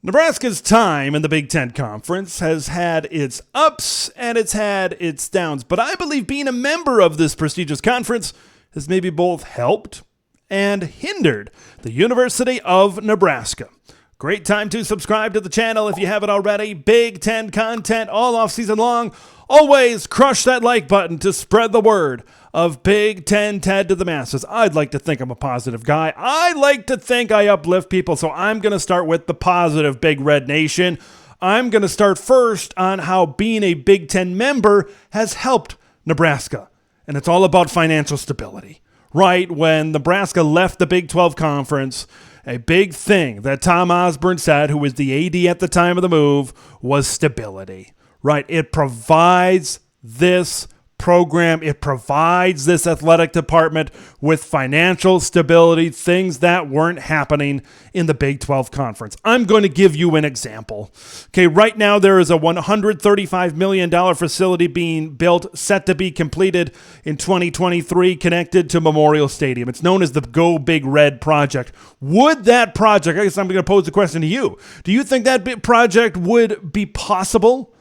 Nebraska's time in the Big Ten Conference has had its ups and it's had its downs, but I believe being a member of this prestigious conference has maybe both helped and hindered the University of Nebraska. Great time to subscribe to the channel if you haven't already. Big Ten content all off season long. Always crush that like button to spread the word of Big Ten Ted to the masses. I'd like to think I'm a positive guy. I like to think I uplift people, so I'm going to start with the positive, Big Red Nation. I'm going to start first on how being a Big Ten member has helped Nebraska, and it's all about financial stability. Right when Nebraska left the Big 12 Conference, a big thing that Tom Osborne said, who was the AD at the time of the move, was stability. Right? It provides this program, it provides this athletic department with financial stability, things that weren't happening in the Big 12 Conference. I'm going to give you an example. Okay, right now there is a $135 million facility being built, set to be completed in 2023, connected to Memorial Stadium. It's known as the Go Big Red project. Would that project, I guess I'm going to pose the question to you, do you think that project would be possible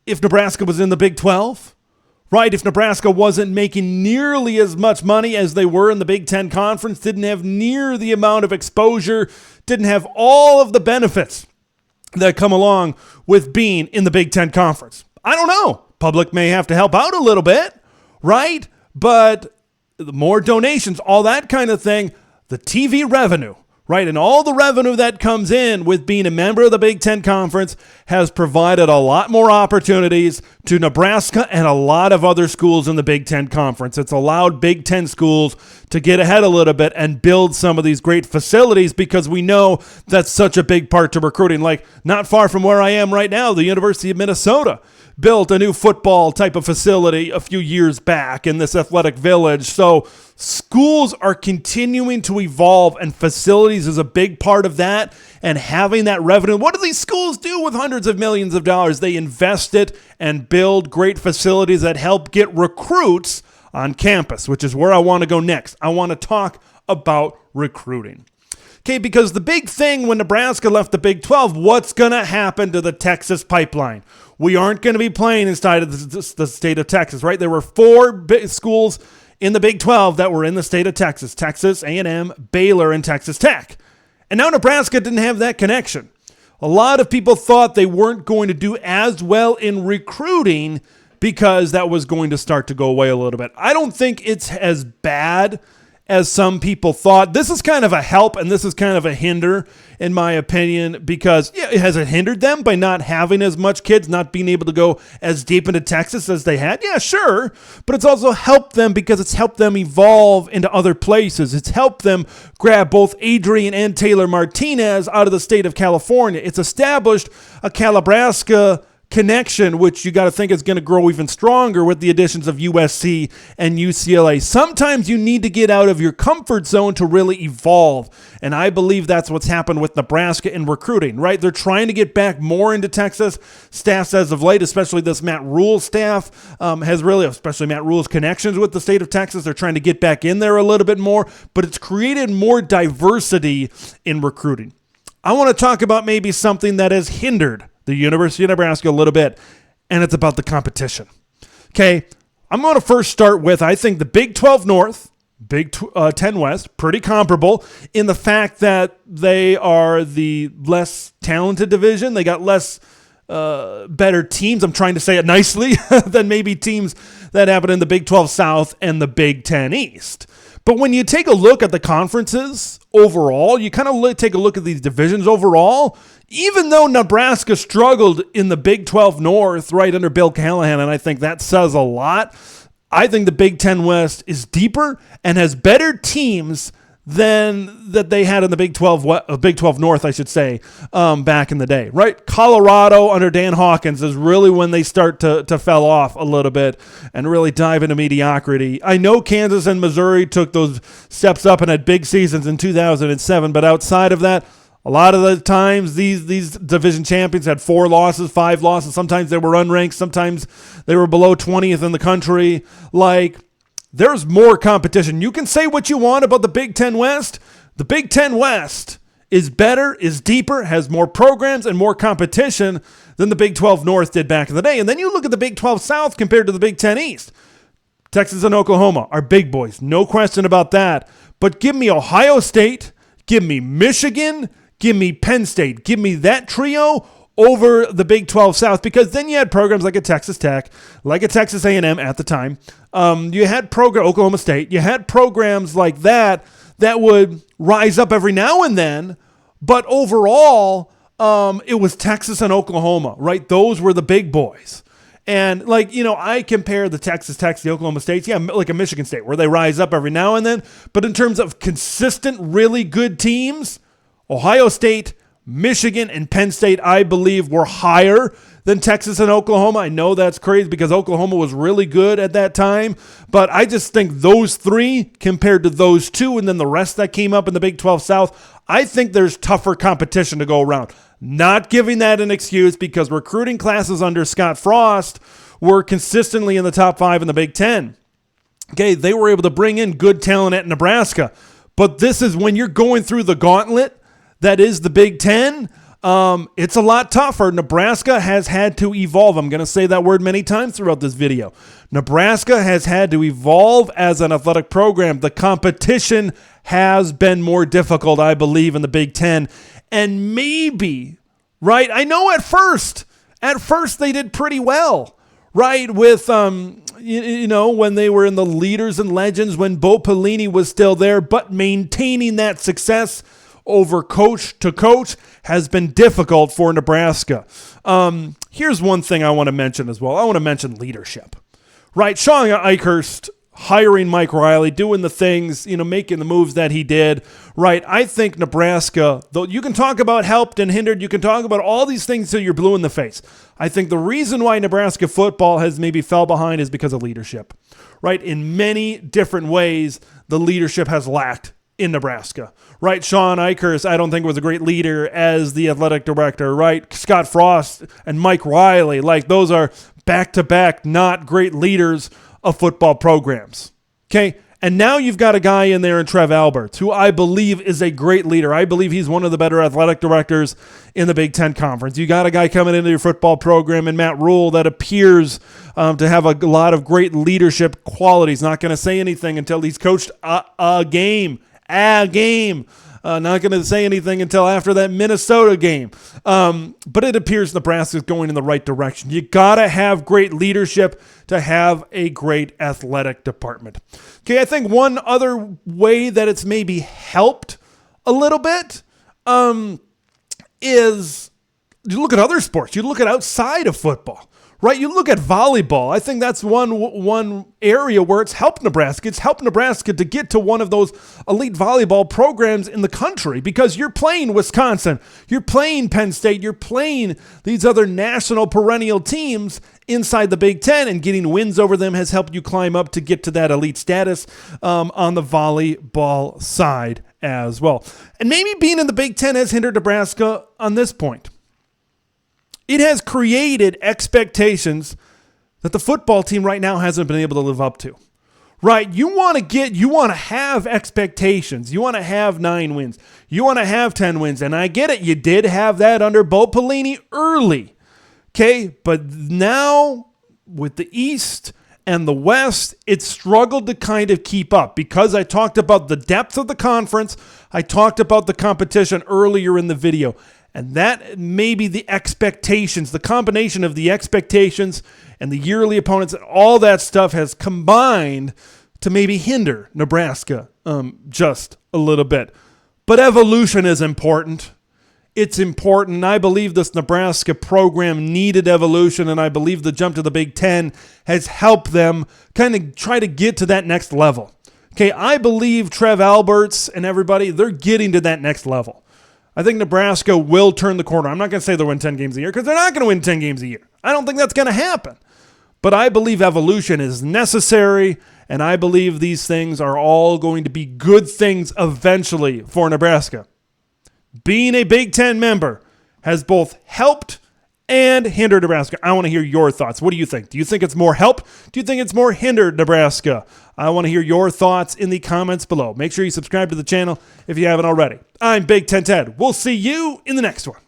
if Nebraska was in the Big 12? Right, if Nebraska wasn't making nearly as much money as they were in the Big Ten Conference, didn't have near the amount of exposure, didn't have all of the benefits that come along with being in the Big Ten Conference. I don't know. Public may have to help out a little bit, right? But more donations, all that kind of thing, the TV revenue, right, and all the revenue that comes in with being a member of the Big Ten Conference has provided a lot more opportunities to Nebraska and a lot of other schools in the Big Ten Conference. It's allowed Big Ten schools to get ahead a little bit and build some of these great facilities because we know that's such a big part to recruiting. Like not far from where I am right now, the University of Minnesota built a new football type of facility a few years back in this athletic village. So schools are continuing to evolve, and facilities is a big part of that, and having that revenue. What do these schools do with hundreds of millions of dollars? They invest it and build great facilities that help get recruits on campus, which is where I want to go next. I want to talk about recruiting. Okay, because the big thing when Nebraska left the Big 12, what's going to happen to the Texas pipeline? We aren't going to be playing inside of the state of Texas, right? There were four schools in the Big 12 that were in the state of Texas: Texas A&M, Baylor, and Texas Tech. And now Nebraska didn't have that connection. A lot of people thought they weren't going to do as well in recruiting because that was going to start to go away a little bit. I don't think it's as bad as some people thought. This is kind of a help and this is kind of a hinder, in my opinion, because has it hindered them by not having as much kids, not being able to go as deep into Texas as they had? Yeah, sure. But it's also helped them because it's helped them evolve into other places. It's helped them grab both Adrian and Taylor Martinez out of the state of California. It's established a Calabrasca connection, which you got to think is going to grow even stronger with the additions of USC and UCLA. Sometimes you need to get out of your comfort zone to really evolve, and I believe that's what's happened with Nebraska in recruiting, right? They're trying to get back more into Texas. Staffs as of late, especially this Matt Rule staff, has really, especially Matt Rule's connections with the state of Texas, they're trying to get back in there a little bit more, but it's created more diversity in recruiting. I want to talk about maybe something that has hindered the University of Nebraska a little bit, and it's about the competition. Okay, I'm going to first start with, I think the Big 12 North, Big 10 West, pretty comparable in the fact that they are the less talented division. They got less better teams, I'm trying to say it nicely, than maybe teams that happen in the Big 12 South and the Big 10 East. But when you take a look at the conferences overall, you kind of take a look at these divisions overall, even though Nebraska struggled in the Big 12 North right under Bill Callahan, and I think that says a lot, I think the Big 10 West is deeper and has better teams than that they had in the Big 12 North, I should say, back in the day, right? Colorado under Dan Hawkins is really when they start to fell off a little bit and really dive into mediocrity. I know Kansas and Missouri took those steps up and had big seasons in 2007, but outside of that, a lot of the times these division champions had 4 losses, 5 losses. Sometimes they were unranked. Sometimes they were below 20th in the country. Like, there's more competition. You can say what you want about the Big Ten West. The Big Ten West is better, is deeper, has more programs and more competition than the Big 12 North did back in the day. And then you look at the Big 12 South compared to the Big 10 East. Texas and Oklahoma are big boys, no question about that. But give me Ohio State, give me Michigan, give me Penn State, give me that trio over the Big 12 South, because then you had programs like a Texas Tech, like a Texas A&M at the time. You had Oklahoma State. You had programs like that would rise up every now and then, but overall, it was Texas and Oklahoma, right? Those were the big boys. And I compare the Texas Techs, the Oklahoma States, like a Michigan State, where they rise up every now and then. But in terms of consistent, really good teams, Ohio State, Michigan, and Penn State, I believe, were higher than Texas and Oklahoma. I know that's crazy because Oklahoma was really good at that time, but I just think those three compared to those two and then the rest that came up in the Big 12 South, I think there's tougher competition to go around. Not giving that an excuse, because recruiting classes under Scott Frost were consistently in the top 5 in the Big 10. Okay, they were able to bring in good talent at Nebraska, but this is when you're going through the gauntlet that is the Big 10. It's a lot tougher. Nebraska has had to evolve. I'm going to say that word many times throughout this video. Nebraska has had to evolve as an athletic program. The competition has been more difficult, I believe, in the Big 10. And maybe, right, I know at first they did pretty well, right, with, when they were in the leaders and legends, when Bo Pelini was still there, but maintaining that success over coach to coach has been difficult for Nebraska. Here's one thing I want to mention as well. I want to mention leadership, right? Sean Eichhorst hiring Mike Riley, doing the things, making the moves that he did, right? I think Nebraska, though you can talk about helped and hindered, you can talk about all these things till you're blue in the face. I think the reason why Nebraska football has maybe fell behind is because of leadership, right? In many different ways, the leadership has lacked in Nebraska, right? Sean Eichhorst, I don't think was a great leader as the athletic director, right? Scott Frost and Mike Riley, those are back-to-back not great leaders of football programs, okay? And now you've got a guy in there in Trev Alberts, who I believe is a great leader. I believe he's one of the better athletic directors in the Big Ten Conference. You got a guy coming into your football program in Matt Rule that appears to have a lot of great leadership qualities. Not going to say anything until he's coached a game. Not going to say anything until after that Minnesota game. But it appears Nebraska is going in the right direction. You got to have great leadership to have a great athletic department. Okay, I think one other way that it's maybe helped a little bit is you look at other sports. You look at outside of football. Right, you look at volleyball. I think that's one area where it's helped Nebraska. It's helped Nebraska to get to one of those elite volleyball programs in the country, because you're playing Wisconsin, you're playing Penn State, you're playing these other national perennial teams inside the Big Ten, and getting wins over them has helped you climb up to get to that elite status on the volleyball side as well. And maybe being in the Big Ten has hindered Nebraska on this point. It has created expectations that the football team right now hasn't been able to live up to. Right? You want to have expectations. You want to have 9 wins. You want to have 10 wins. And I get it. You did have that under Bo Pelini early. Okay? But now with the East and the West, it struggled to kind of keep up, because I talked about the depth of the conference. I talked about the competition earlier in the video. And that may be the expectations, the combination of the expectations and the yearly opponents, and all that stuff has combined to maybe hinder Nebraska just a little bit. But evolution is important. It's important. And I believe this Nebraska program needed evolution, and I believe the jump to the Big Ten has helped them kind of try to get to that next level. Okay, I believe Trev Alberts and everybody, they're getting to that next level. I think Nebraska will turn the corner. I'm not going to say they'll win 10 games a year, because they're not going to win 10 games a year. I don't think that's going to happen. But I believe evolution is necessary, and I believe these things are all going to be good things eventually for Nebraska. Being a Big Ten member has both helped and hindered Nebraska. I want to hear your thoughts. What do you think? Do you think it's more help? Do you think it's more hindered Nebraska? I want to hear your thoughts in the comments below. Make sure you subscribe to the channel if you haven't already. I'm Big Ten Ted. We'll see you in the next one.